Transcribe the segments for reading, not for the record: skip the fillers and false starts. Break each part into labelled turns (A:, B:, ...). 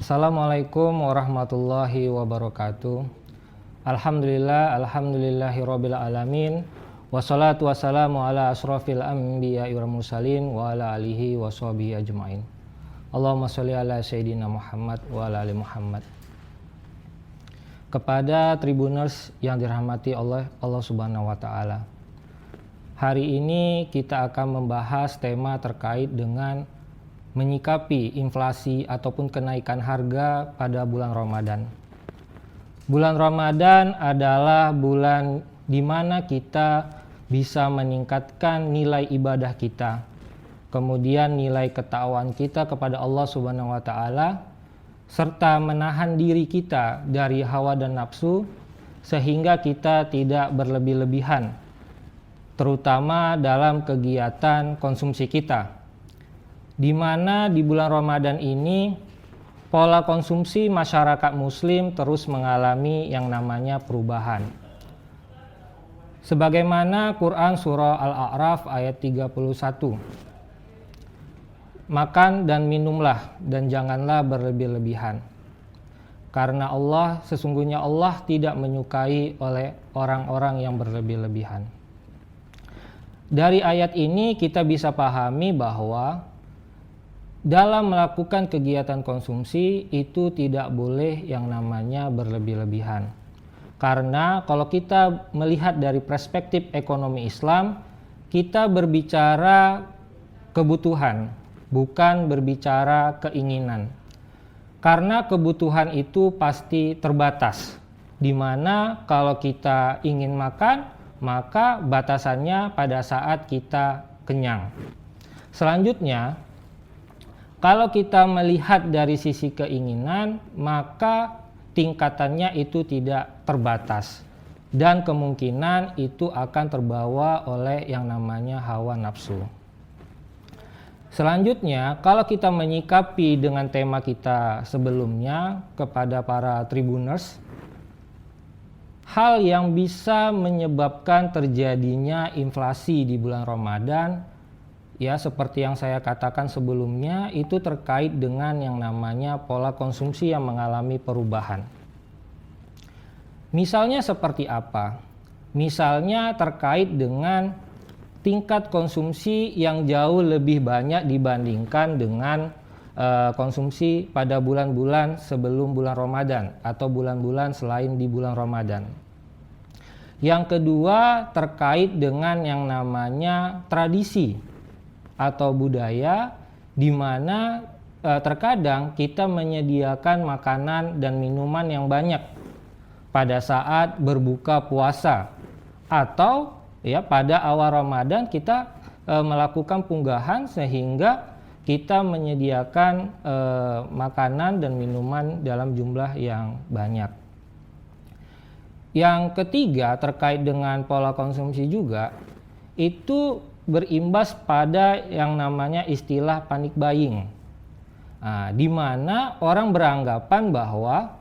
A: Assalamualaikum warahmatullahi wabarakatuh. Alhamdulillahirabbil alamin. Wassalatu wassalamu ala asrofil anbiya'i wal mursalin wa ala alihi wa sahbihi ajmain. Allahumma sholli ala sayyidina Muhammad wa ala ali Muhammad. Kepada Tribuners yang dirahmati oleh Allah Subhanahu wa taala. Hari ini kita akan membahas tema terkait dengan menyikapi inflasi ataupun kenaikan harga pada bulan Ramadan. Bulan Ramadan adalah bulan di mana kita bisa meningkatkan nilai ibadah kita, kemudian nilai ketakwaan kita kepada Allah Subhanahu wa taala, serta menahan diri kita dari hawa dan nafsu sehingga kita tidak berlebih-lebihan, terutama dalam kegiatan konsumsi kita. Di mana di bulan Ramadan ini pola konsumsi masyarakat muslim terus mengalami yang namanya perubahan. Sebagaimana Quran surah Al-A'raf ayat 31. Makan dan minumlah dan janganlah berlebih-lebihan. Karena sesungguhnya Allah tidak menyukai oleh orang-orang yang berlebih-lebihan. Dari ayat ini kita bisa pahami bahwa dalam melakukan kegiatan konsumsi itu tidak boleh yang namanya berlebih-lebihan. Karena kalau kita melihat dari perspektif ekonomi Islam, kita berbicara kebutuhan, bukan berbicara keinginan. Karena kebutuhan itu pasti terbatas, di mana kalau kita ingin makan, maka batasannya pada saat kita kenyang. Selanjutnya, kalau kita melihat dari sisi keinginan, maka tingkatannya itu tidak terbatas dan kemungkinan itu akan terbawa oleh yang namanya hawa nafsu. Selanjutnya, kalau kita menyikapi dengan tema kita sebelumnya kepada para Tribuners, hal yang bisa menyebabkan terjadinya inflasi di bulan Ramadan, ya seperti yang saya katakan sebelumnya, itu terkait dengan yang namanya pola konsumsi yang mengalami perubahan. Misalnya seperti apa? Misalnya terkait dengan tingkat konsumsi yang jauh lebih banyak dibandingkan dengan konsumsi pada bulan-bulan sebelum bulan Ramadan atau bulan-bulan selain di bulan Ramadan. Yang kedua terkait dengan yang namanya tradisi atau budaya, di mana terkadang kita menyediakan makanan dan minuman yang banyak pada saat berbuka puasa, atau ya pada awal Ramadan kita melakukan punggahan sehingga kita menyediakan makanan dan minuman dalam jumlah yang banyak. Yang ketiga terkait dengan pola konsumsi juga, itu berimbas pada yang namanya istilah panic buying. Nah, di mana orang beranggapan bahwa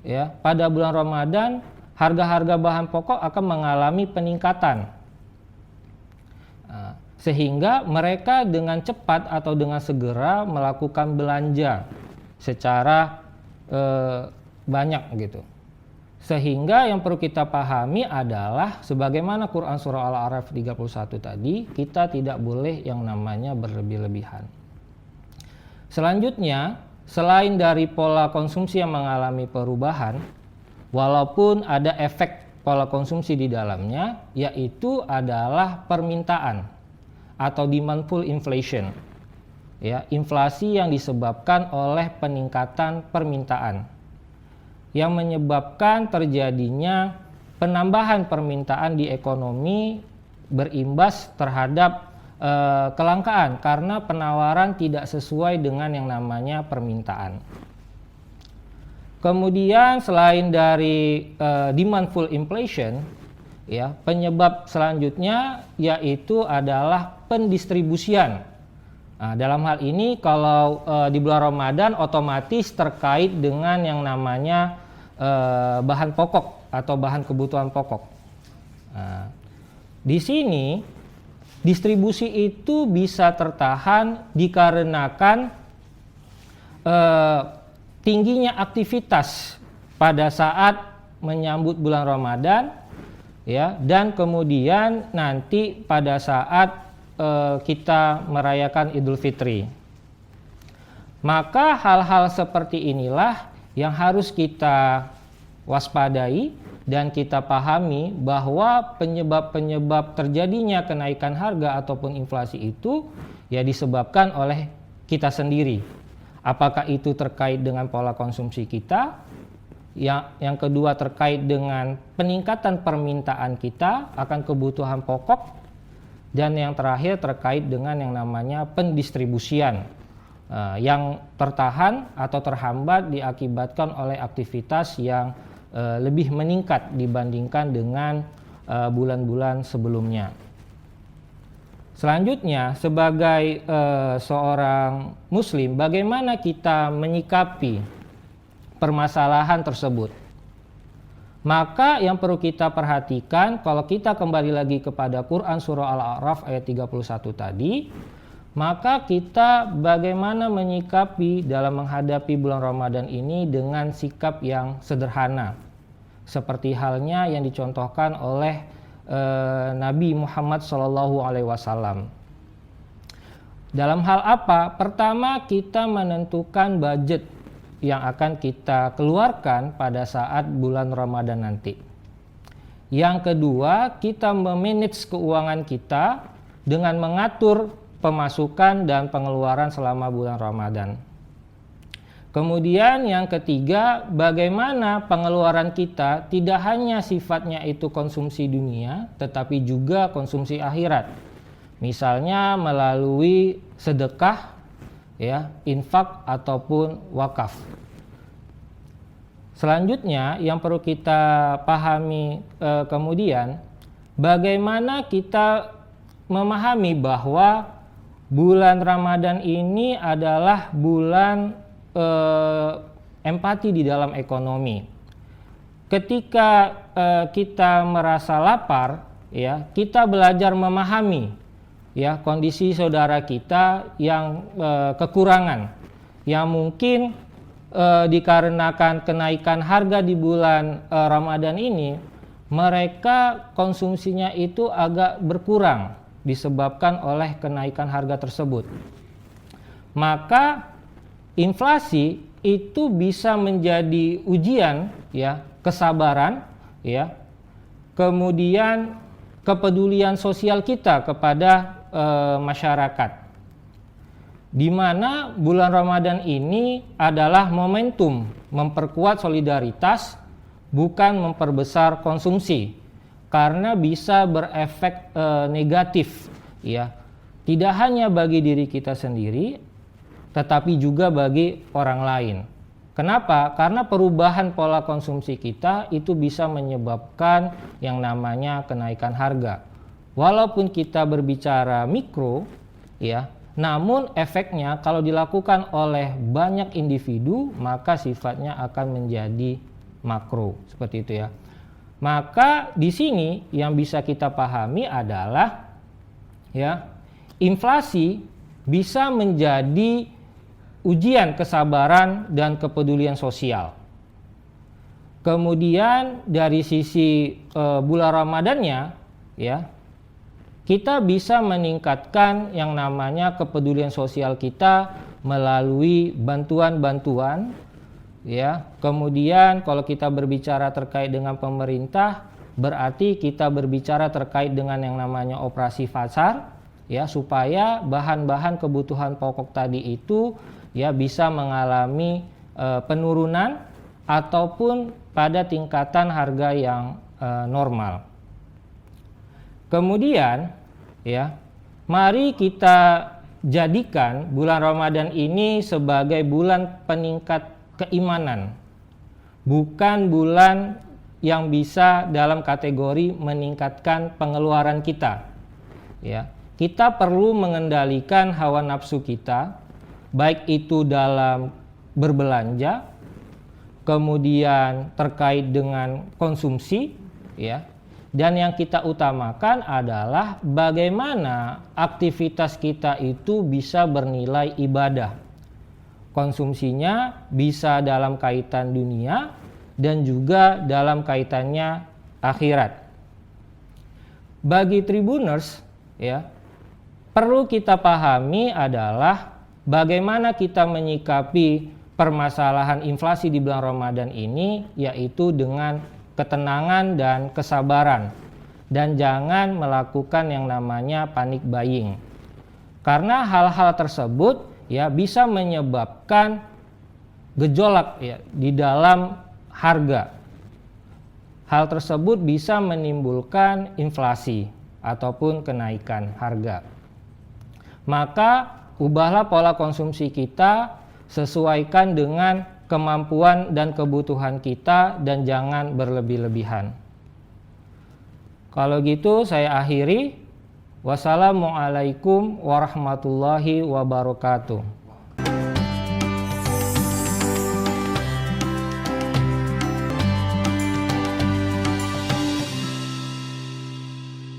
A: ya pada bulan Ramadan harga-harga bahan pokok akan mengalami peningkatan. Nah, sehingga mereka dengan cepat atau dengan segera melakukan belanja secara banyak gitu. Sehingga yang perlu kita pahami adalah sebagaimana Quran surah Al-A'raf 31 tadi, kita tidak boleh yang namanya berlebih-lebihan. Selanjutnya, selain dari pola konsumsi yang mengalami perubahan, walaupun ada efek pola konsumsi di dalamnya, yaitu adalah permintaan atau demandful inflation. Ya, inflasi yang disebabkan oleh peningkatan permintaan, yang menyebabkan terjadinya penambahan permintaan di ekonomi berimbas terhadap kelangkaan karena penawaran tidak sesuai dengan yang namanya permintaan. Kemudian selain dari demandful inflation, ya penyebab selanjutnya yaitu adalah pendistribusian. Nah, dalam hal ini kalau di bulan Ramadan otomatis terkait dengan yang namanya bahan pokok atau bahan kebutuhan pokok. Nah, di sini distribusi itu bisa tertahan dikarenakan tingginya aktivitas pada saat menyambut bulan Ramadan, ya, dan kemudian nanti pada saat kita merayakan Idul Fitri. Maka hal-hal seperti inilah yang harus kita waspadai dan kita pahami bahwa penyebab-penyebab terjadinya kenaikan harga ataupun inflasi itu ya disebabkan oleh kita sendiri. Apakah itu terkait dengan pola konsumsi kita? Yang kedua terkait dengan peningkatan permintaan kita akan kebutuhan pokok. Dan yang terakhir terkait dengan yang namanya pendistribusian yang tertahan atau terhambat diakibatkan oleh aktivitas yang lebih meningkat dibandingkan dengan bulan-bulan sebelumnya. Selanjutnya, sebagai seorang muslim, bagaimana kita menyikapi permasalahan tersebut? Maka yang perlu kita perhatikan, kalau kita kembali lagi kepada Quran surah Al-A'raf ayat 31 tadi, maka kita bagaimana menyikapi dalam menghadapi bulan Ramadan ini dengan sikap yang sederhana. Seperti halnya yang dicontohkan oleh Nabi Muhammad SAW. Dalam hal apa? Pertama, kita menentukan budget yang akan kita keluarkan pada saat bulan Ramadan nanti. Yang kedua, kita memanage keuangan kita dengan mengatur pemasukan dan pengeluaran selama bulan Ramadan. Kemudian yang ketiga, bagaimana pengeluaran kita tidak hanya sifatnya itu konsumsi dunia, tetapi juga konsumsi akhirat. Misalnya melalui sedekah, ya, infak ataupun wakaf. Selanjutnya yang perlu kita pahami kemudian, bagaimana kita memahami bahwa bulan Ramadan ini adalah bulan empati di dalam ekonomi. Ketika kita merasa lapar, ya, kita belajar memahami, ya, kondisi saudara kita yang kekurangan, yang mungkin dikarenakan kenaikan harga di bulan Ramadan ini, mereka konsumsinya itu agak berkurang disebabkan oleh kenaikan harga tersebut. Maka inflasi itu bisa menjadi ujian, ya, kesabaran, ya, kemudian kepedulian sosial kita kepada masyarakat, di mana bulan Ramadan ini adalah momentum memperkuat solidaritas, bukan memperbesar konsumsi, karena bisa berefek negatif, ya, tidak hanya bagi diri kita sendiri, tetapi juga bagi orang lain. Kenapa? Karena perubahan pola konsumsi kita itu bisa menyebabkan yang namanya kenaikan harga. Walaupun kita berbicara mikro, ya, namun efeknya kalau dilakukan oleh banyak individu maka sifatnya akan menjadi makro, seperti itu, ya. Maka di sini yang bisa kita pahami adalah, ya, inflasi bisa menjadi ujian kesabaran dan kepedulian sosial. Kemudian dari sisi bulan Ramadannya, ya, kita bisa meningkatkan yang namanya kepedulian sosial kita melalui bantuan-bantuan, ya. Kemudian kalau kita berbicara terkait dengan pemerintah, berarti kita berbicara terkait dengan yang namanya operasi pasar, ya, supaya bahan-bahan kebutuhan pokok tadi itu, ya, bisa mengalami penurunan ataupun pada tingkatan harga yang normal. Kemudian, ya, mari kita jadikan bulan Ramadan ini sebagai bulan peningkat keimanan, bukan bulan yang bisa dalam kategori meningkatkan pengeluaran kita, ya. Kita perlu mengendalikan hawa nafsu kita, baik itu dalam berbelanja, kemudian terkait dengan konsumsi, ya. Dan yang kita utamakan adalah bagaimana aktivitas kita itu bisa bernilai ibadah. konsumsinya bisa dalam kaitan dunia dan juga dalam kaitannya akhirat. Bagi Tribuners, ya, perlu kita pahami adalah bagaimana kita menyikapi permasalahan inflasi di bulan Ramadan ini, yaitu dengan ketenangan dan kesabaran, dan jangan melakukan yang namanya panic buying. Karena hal-hal tersebut ya bisa menyebabkan gejolak ya di dalam harga. Hal tersebut bisa menimbulkan inflasi ataupun kenaikan harga. Maka ubahlah pola konsumsi kita, sesuaikan dengan kemampuan dan kebutuhan kita dan jangan berlebih-lebihan. Kalau gitu saya akhiri. Wassalamualaikum warahmatullahi wabarakatuh.